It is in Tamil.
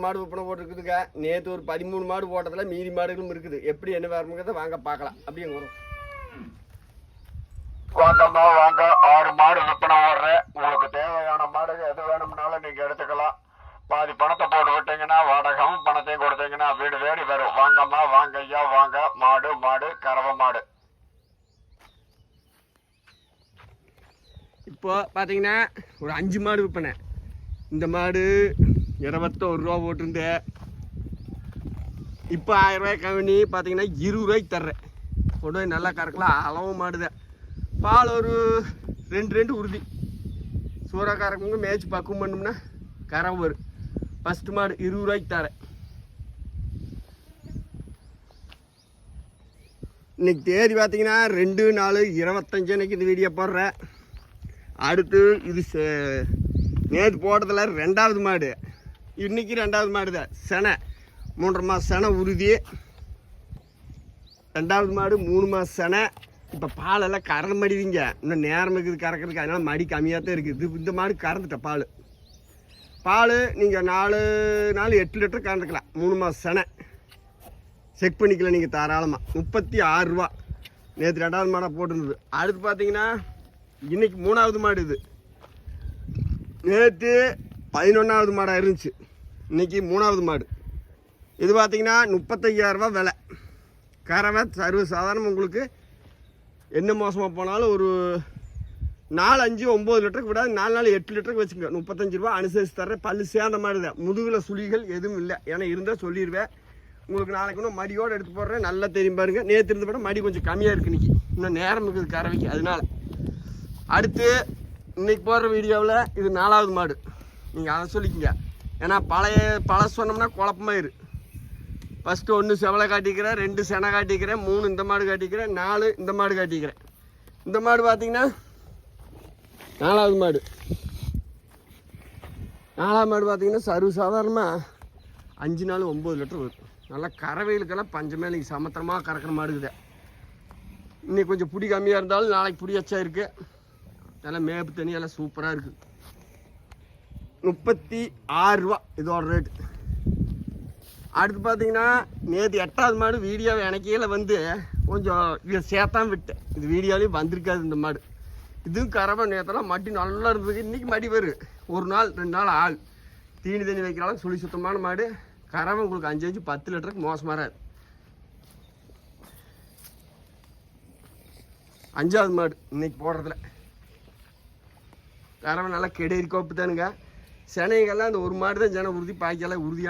மாடு விற்பனை போட்டுருக்குதுங்க. நேற்று ஒரு 13 மாடு போட்டதில் மீதி மாடுகளும் இருக்குது. எப்படி என்ன வரணுங்கிறத வாங்க பார்க்கலாம். அப்படியே வரும் வாங்கம்மா வாங்க. 6 மாடு விற்பனை வர்றேன். உங்களுக்கு தேவையான மாடு எது வேணும்னாலும் நீங்கள் எடுத்துக்கலாம். பாதி பணத்தை போட்டு விட்டீங்கன்னா வாடகையும் பணத்தையும் கொடுத்தீங்கன்னா வீடு தேடி வரும். வாங்கம்மா வாங்க ஐயா வாங்க. மாடு மாடு கறவை மாடு. இப்போ பார்த்தீங்கன்னா ஒரு 5 மாடு விற்பனை. இந்த மாடு 21 ரூபா போட்டிருந்தேன். இப்போ 1000 ரூபாய் கம்மி பார்த்தீங்கன்னா 20 ரூபாய்க்கு தர்றேன். கொண்டு போய் நல்லா கறக்கலாம். அளவு மாடுதான். பால் ஒரு 2 உறுதி. சூறாக்காரங்க மேய்ச்சி பக்குவம் பண்ணோம்னா கறவை வரும். ஃபஸ்ட்டு மாடு 20 ரூபாய்க்கு தரேன். இன்னைக்கு தேதி பார்த்தீங்கன்னா 2/4/25 அன்னைக்கு இந்த வீடியோ போடுறேன். அடுத்து இது நேற்று போட்டதில் 2வது மாடு. இன்னைக்கு 2வது மாடு தான். செனை 3.5 மாதம் செனை உறுதி. 2வது மாடு 3 மாதம் செனை. இப்போ பாலெல்லாம் கறந்து மடிவிங்க. இன்னும் நேரம் இருக்குது கறக்கிறதுக்கு. அதனால் மடி கம்மியாக தான் இருக்குது. இந்த மாடு கறந்துட்டேன். பால் நீங்கள் 4 நாள் 8 லிட்டர் கறந்துக்கலாம். 3 மாதம் செனை செக் பண்ணிக்கலாம் நீங்கள் தாராளமாக. 36 ரூபா. நேற்று 2வது மாடாக போட்டிருந்தது. அடுத்து பார்த்தீங்கன்னா இன்னைக்கு 3வது மாடு. இது நேற்று 11வது மாடாக இருந்துச்சு. இன்னைக்கு 3வது மாடு. இது பார்த்தீங்கன்னா 35,000 ரூபா விலை. கறவை சர்வ சாதாரணம். உங்களுக்கு என்ன மோசமாக போனாலும் ஒரு 4, 5, 9 லிட்டருக்கு விடாது. 4 நாள் 8 லிட்டருக்கு வச்சுக்கோங்க. 35 ரூபா அனுசரித்து தர்றேன். பல்லு சேர்ந்த மாதிரி தான். முதுகில் சுழிகள் எதுவும் இல்லை. ஏன்னா இருந்தால் சொல்லிடுவேன். உங்களுக்கு நாளைக்கு இன்னும் மடியோடு எடுத்து போடுறேன். நல்லா தெரியும் பாருங்கள். நேற்று இருந்த விட மடி கொஞ்சம் கம்மியாக இருக்குது. இன்றைக்கி இன்னும் நேரம் இருக்குது கறவைக்கு. அதனால் அடுத்து இன்றைக்கி போடுற வீடியோவில் இது 4வது மாடு. நீங்கள் அதை சொல்லிக்கங்க. ஏன்னா பல சொன்னோம்னா குழப்பமாயிரு. ஃபஸ்ட்டு 1 செவலை காட்டிக்கிறேன், 2 செனை காட்டிக்கிறேன், 3 இந்த மாடு காட்டிக்கிறேன், 4 இந்த மாடு காட்டிக்கிறேன். இந்த மாடு பார்த்தீங்கன்னா 4வது மாடு. 4வது மாடு பார்த்தீங்கன்னா சர்வ சாதாரணமாக 5 நாள் 9 லிட்டர் வரும். நல்லா கறவைகளுக்கெல்லாம் பஞ்சமே இல்லை. சமத்திரமாக கறக்கிற மாடுக்குதே. இன்னைக்கு கொஞ்சம் புடி கம்மியாக இருந்தாலும் நாளைக்கு புடி எச்சா இருக்குது. நல்லா மேப்பு தண்ணி எல்லாம் சூப்பராக இருக்குது. 36 ரூபா இதோட ரேட்டு. அடுத்து பார்த்தீங்கன்னா நேற்று 8வது மாடு வீடியோவை எனக்கையில் வந்து கொஞ்சம் இதை சேர்த்தான் விட்டேன். இது வீடியோலையும் வந்திருக்காது இந்த மாடு. இதுவும் கறவை. நேற்றெல்லாம் மடி நல்லா இருந்தது. இன்றைக்கி மடி வரும். 1 நாள் 2 நாள் ஆள் தீனி தண்ணி வைக்கிறாலும் சுழி சுத்தமான மாடு. கறவை உங்களுக்கு 5 10 லிட்டருக்கு மோசமாக 5வது மாடு இன்னைக்கு போடுறதுல. கறவை நல்லா கெடேரி கோப்பு தானுங்க. செனைகள்லாம் அந்த ஒரு மாடு தான் ஜன உறுதி. பாய்க்கெல்லாம் உறுதியாக